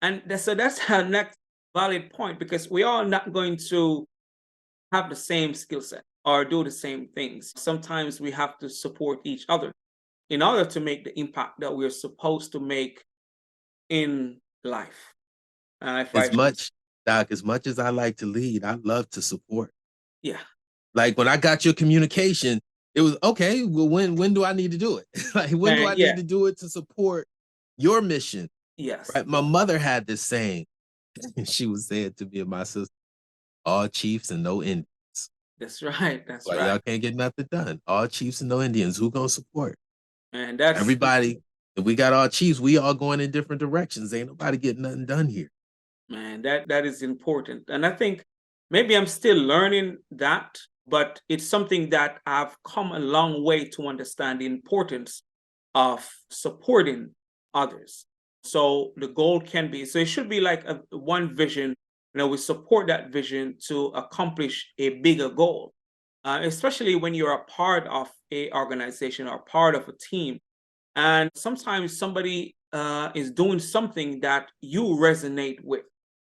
And so that's our next valid point, because we are not going to have the same skill set or do the same things. Sometimes we have to support each other in order to make the impact that we're supposed to make in life. If I As should, much, Doc, as much as I like to lead, I love to support. yeah, Like when I got your communication, it was okay. Well, when do I need to do it? Like when do man, I yeah, need to do it to support your mission? yes, Right. My mother had this saying, she would say it to me and my sister, all chiefs and no Indians. that's right, that's Like right, y'all can't get nothing done. All chiefs and no Indians. Who gonna support? and that's Everybody, if we got all chiefs, we all going in different directions. Ain't nobody getting nothing done here. man, that is important. And I think maybe I'm still learning that, but it's something that I've come a long way to understand the importance of supporting others. So the goal can be, so it should be like a one vision. We support that vision to accomplish a bigger goal. Especially when you're a part of a organization or part of a team, and sometimes somebody is doing something that you resonate with,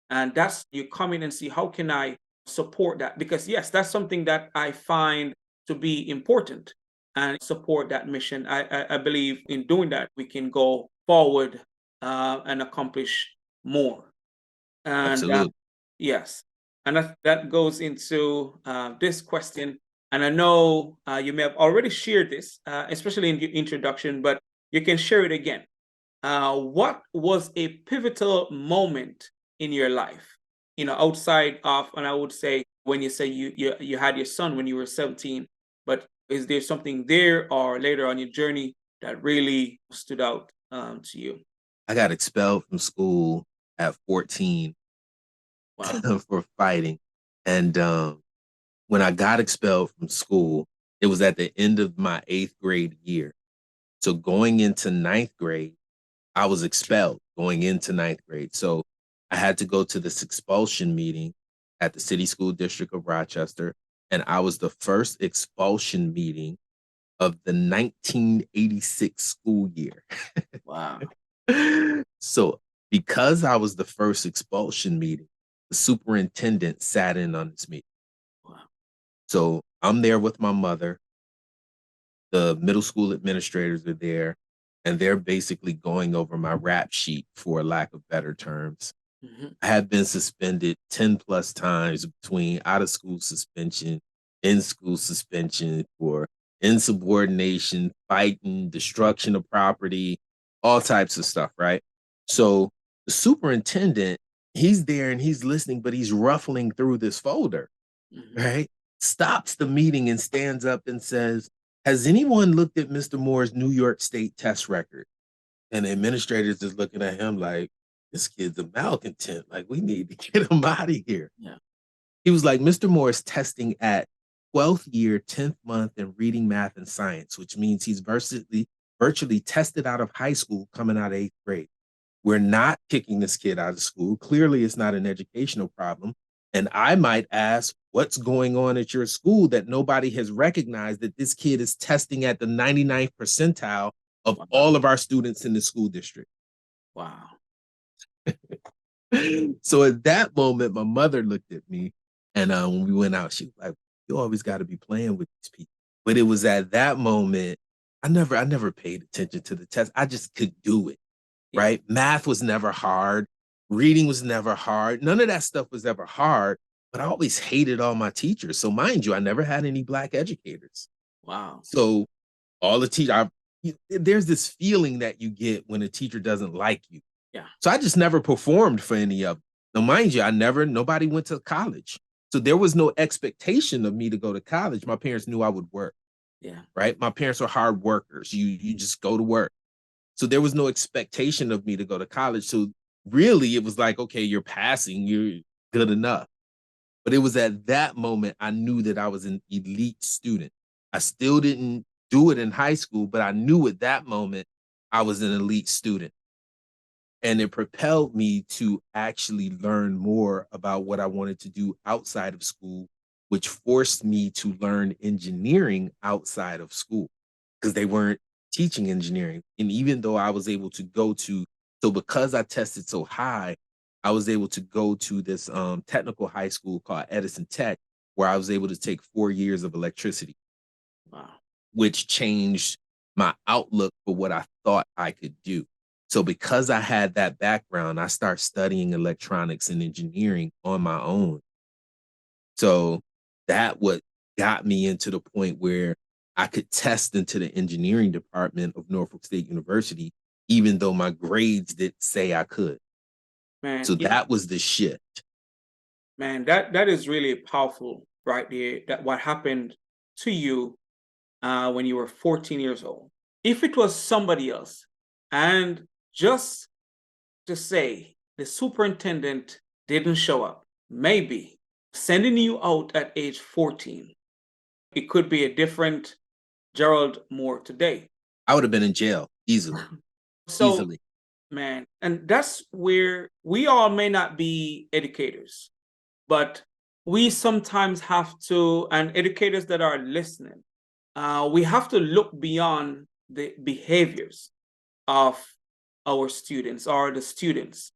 and that's you come in and see, how can I support that? Because yes, that's something that I find to be important, and support that mission. I believe in doing that we can go forward and accomplish more. And Absolutely. yes, and that goes into this question. And I know you may have already shared this, especially in your introduction, but you can share it again. What was a pivotal moment in your life? Outside of, and I would say when you say you had your son when you were 17, but is there something there or later on your journey that really stood out to you? I got expelled from school at 14 Wow. for fighting. And when I got expelled from school, it was at the end of my 8th grade year. So going into ninth grade, I was expelled going into ninth grade. So I had to go to this expulsion meeting at the City School District of Rochester. And I was the first expulsion meeting of the 1986 school year. Wow. So because I was the first expulsion meeting, the superintendent sat in on this meeting. Wow. So I'm there with my mother. The middle school administrators are there, and they're basically going over my rap sheet, for lack of better terms. Mhm. I have been suspended 10 plus times between out of school suspension, in school suspension for insubordination, fighting, destruction of property, all types of stuff, right? So the superintendent, he's there and he's listening, but he's ruffling through this folder, Mhm. right? Stops the meeting and stands up and says, has anyone looked at Mr. Moore's New York State test record? And the administrators just looking at him like, this kid's a malcontent. Like, we need to get him out of here. Yeah. He was like, Mr. Moore is testing at 12th year, 10th month in reading, math, and science, which means he's virtually tested out of high school coming out of 8th grade. We're not kicking this kid out of school. Clearly, it's not an educational problem. And I might ask, what's going on at your school that nobody has recognized that this kid is testing at the 99th percentile of Wow. all of our students in the school district? Wow. So at that moment, my mother looked at me, and when we went out, she was like, "You always got to be playing with these people." But it was at that moment, I never paid attention to the test. I just could do it, Yeah. right? Math was never hard. Reading was never hard. None of that stuff was ever hard. But I always hated all my teachers. So mind you, I never had any black educators. Wow. So all the teachers, there's this feeling that you get when a teacher doesn't like you. Yeah. So I just never performed for any of them. Now, mind you, nobody went to college. So there was no expectation of me to go to college. My parents knew I would work, Yeah. right? My parents are hard workers. You just go to work. So there was no expectation of me to go to college. So really it was like, okay, you're passing, you're good enough. But it was at that moment I knew that I was an elite student. I still didn't do it in high school, but I knew at that moment I was an elite student. And it propelled me to actually learn more about what I wanted to do outside of school, which forced me to learn engineering outside of school because they weren't teaching engineering. And even though I was able to so because I tested so high, I was able to go to this technical high school called Edison Tech, where I was able to take 4 years of electricity, Wow. which changed my outlook for what I thought I could do. So because I had that background, I started studying electronics and engineering on my own. So that what got me into the point where I could test into the engineering department of Norfolk State University, even though my grades didn't say I could. Man, So that was the shift. man, that is really powerful right there. That what happened to you when you were 14 years old. If it was somebody else, and just to say the superintendent didn't show up, maybe sending you out at age 14, it could be a different Gerald Moore today. I would have been in jail easily, So, easily. man, and that's where we all may not be educators, but we sometimes have to, and educators that are listening, we have to look beyond the behaviors of our students or the students.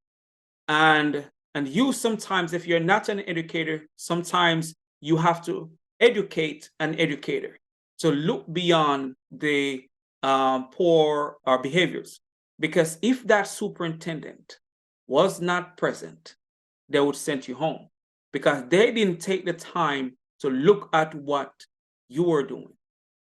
And you sometimes, if you're not an educator, sometimes you have to educate an educator to look beyond the poor behaviors. Because if that superintendent was not present, they would send you home because they didn't take the time to look at what you were doing.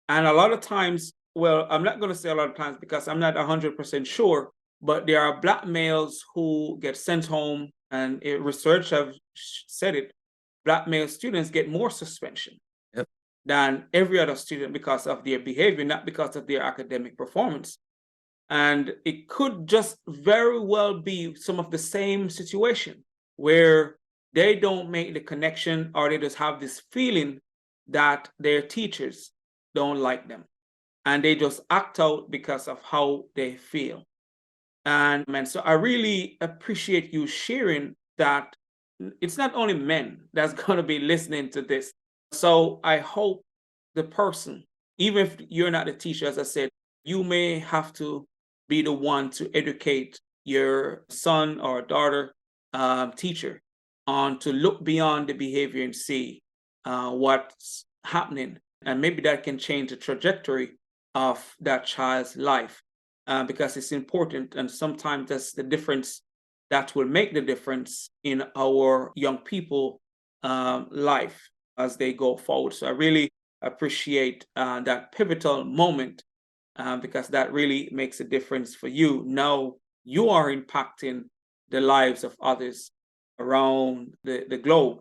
And a lot of times, well, I'm not going to say a lot of times because I'm not 100% sure, but there are black males who get sent home, and research have said it. Black male students get more suspension Yep. than every other student because of their behavior, not because of their academic performance. And it could just very well be some of the same situation where they don't make the connection, or they just have this feeling that their teachers don't like them, and they just act out because of how they feel. And man, so I really appreciate you sharing that. It's not only men that's going to be listening to this. So I hope the person, even if you're not a teacher, as I said, you may have to be the one to educate your son or daughter, teacher, on to look beyond the behavior and see what's happening. And maybe that can change the trajectory of that child's life, because it's important. And sometimes that's the difference that will make the difference in our young people life as they go forward. So I really appreciate that pivotal moment, because that really makes a difference for you. Now you are impacting the lives of others around the globe.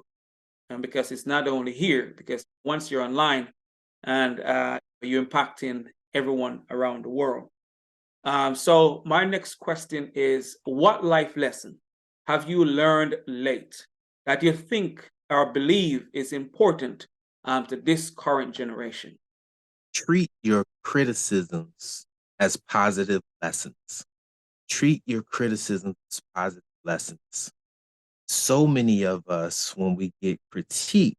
And because it's not only here, because once you're online, and you're impacting everyone around the world. So my next question is, what life lesson have you learned late that you think or believe is important to this current generation? Treat your criticisms as positive lessons. Treat your criticisms as positive lessons. So many of us, when we get critiqued,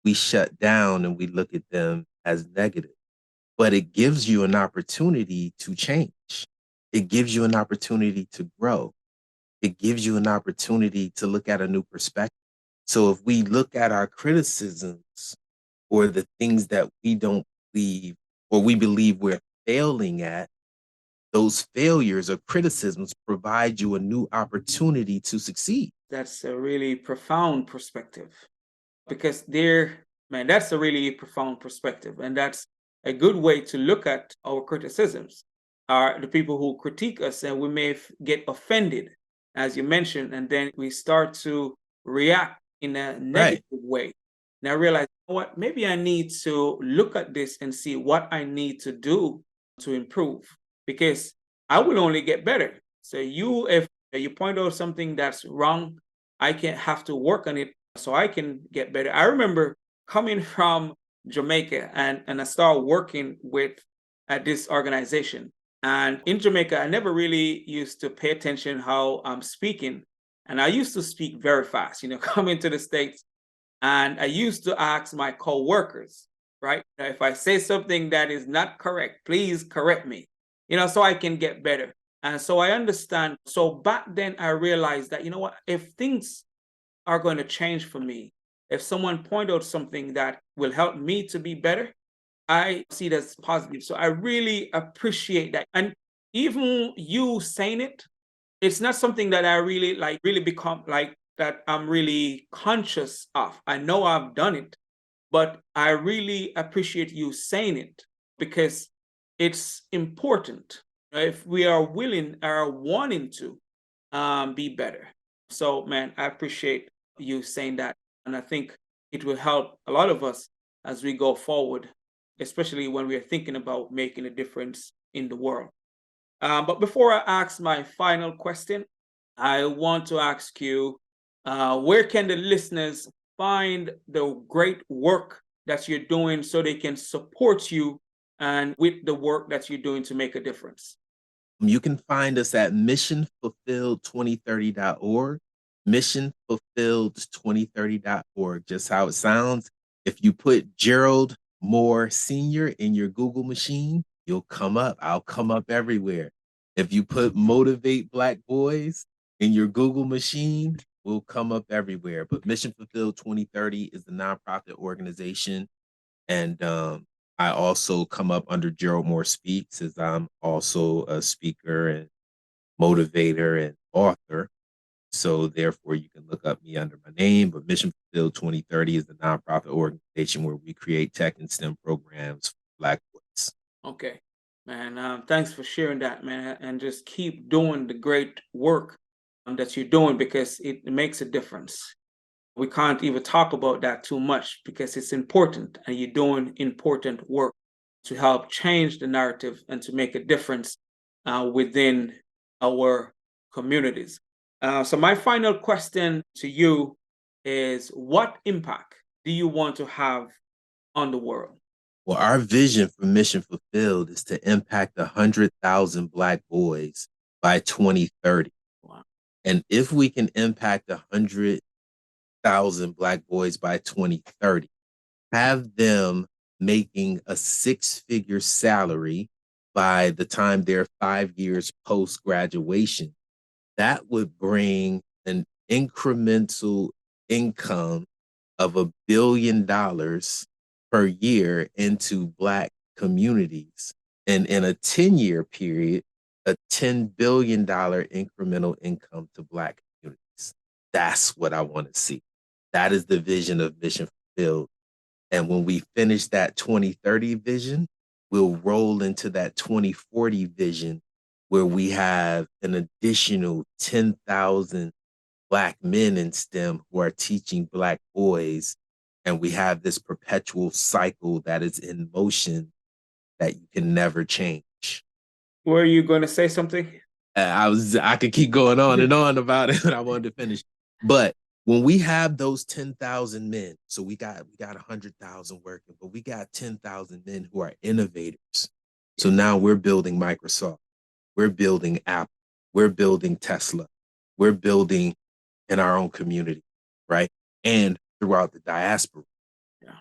we shut down and we look at them as negative. But it gives you an opportunity to change. It gives you an opportunity to grow. It gives you an opportunity to look at a new perspective. So if we look at our criticisms or the things that we don't believe or we believe we're failing at, those failures or criticisms provide you a new opportunity to succeed. That's a really profound perspective, because there, man, that's a really profound perspective. And that's a good way to look at our criticisms are the people who critique us, and we may get offended, as you mentioned, and then we start to react in a Right. negative way. And I realize, you know what, maybe I need to look at this and see what I need to do to improve, because I will only get better. So if you point out something that's wrong, I can have to work on it so I can get better. I remember coming from Jamaica, and I started working with at this organization. And in Jamaica, I never really used to pay attention how I'm speaking. And I used to speak very fast, coming to the States. And I used to ask my co-workers, right? If I say something that is not correct, please correct me, so I can get better. And so I understand. So back then I realized that, you know what, if things are going to change for me, if someone point out something that will help me to be better, I see it as positive. So I really appreciate that. And even you saying it, it's not something that I really really become like that I'm really conscious of. I know I've done it, but I really appreciate you saying it, because it's important if we are willing or wanting to be better. So, man, I appreciate you saying that. And I think it will help a lot of us as we go forward, especially when we are thinking about making a difference in the world. But before I ask my final question, I want to ask you, where can the listeners find the great work that you're doing so they can support you and with the work that you're doing to make a difference? You can find us at missionfulfilled2030.org, missionfulfilled2030.org, just how it sounds. If you put Gerald Moore Sr. in your Google machine, you'll come up. I'll come up everywhere. If you put Motivate Black Boys in your Google machine, we'll come up everywhere. But Mission Fulfilled 2030 is the nonprofit organization. And I also come up under Gerald Moore Speaks, as I'm also a speaker and motivator and author. So therefore, you can look up me under my name. But Mission Fulfilled 2030 is the nonprofit organization where we create tech and STEM programs for Black boys. Okay, man. Thanks for sharing that, man, and just keep doing the great work that you're doing, because it makes a difference. We can't even talk about that too much because it's important, and you're doing important work to help change the narrative and to make a difference within our communities. So, my final question to you is, what impact do you want to have on the world? Well, our vision for Mission Fulfilled is to impact 100,000 Black boys by 2030. Wow. And if we can impact 100,000 Black boys by 2030, have them making a six-figure salary by the time they're 5 years post-graduation, that would bring an incremental income of $1 billion per year into Black communities. And in a 10-year period, a $10 billion incremental income to Black communities. That's what I want to see. That is the vision of Mission Fulfilled. And when we finish that 2030 vision, we'll roll into that 2040 vision where we have an additional 10,000 Black men in STEM who are teaching Black boys. And we have this perpetual cycle that is in motion that you can never change. Were you going to say something? I could keep going on and on about it, but I wanted to finish. But when we have those 10,000 men, so we got 100,000 working, but we got 10,000 men who are innovators. So now we're building Microsoft, we're building Apple, we're building Tesla, we're building in our own community, right? And throughout the diaspora. Yeah,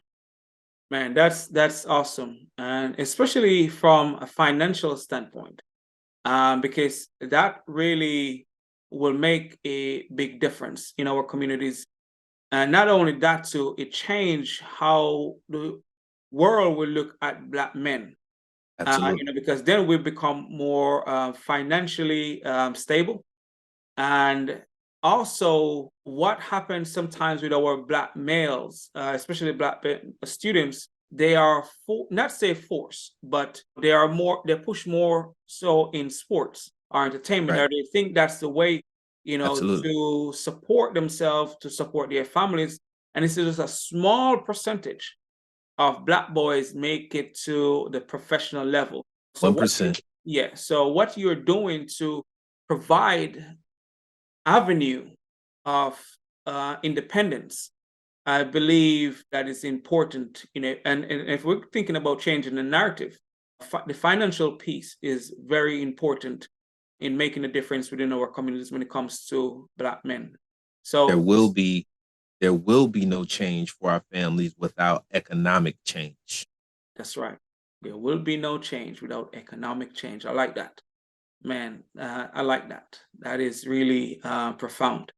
man, that's awesome, and especially from a financial standpoint, because that really will make a big difference in our communities. And not only that, too, it changed how the world will look at Black men. Absolutely. Because then we become more financially stable. And also, what happens sometimes with our Black males, especially Black students, they are not say forced, but they push more so in sports or entertainment, Right. or they think that's the way, Absolutely. to support themselves, to support their families. And this is just a small percentage of Black boys make it to the professional level. So what you, 1%. yeah, so what you're doing to provide avenue of independence, I believe that is important, and if we're thinking about changing the narrative, the financial piece is very important in making a difference within our communities when it comes to Black men. There So will be there will be no change for our families without economic change. that's right. There will be no change without economic change. I like that, man. I like that. That is really profound.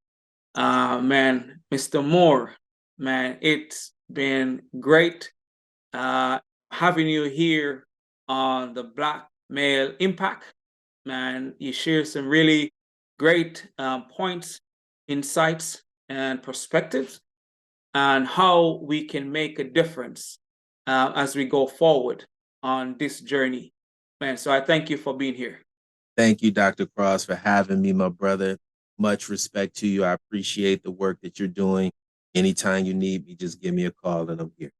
Man, Mr. Moore, man, it's been great having you here on the Black Male Impact. Man, you share some really great points, insights, and perspectives on how we can make a difference as we go forward on this journey. Man, so I thank you for being here. Thank you, Dr. Cross, for having me, my brother. Much respect to you. I appreciate the work that you're doing. Anytime you need me, just give me a call and I'm here.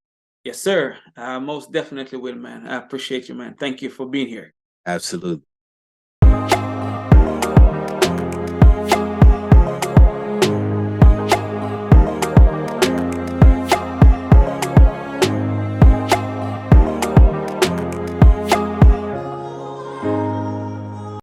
Yes, sir. Most definitely will, man. I appreciate you, man. Thank you for being here. Absolutely.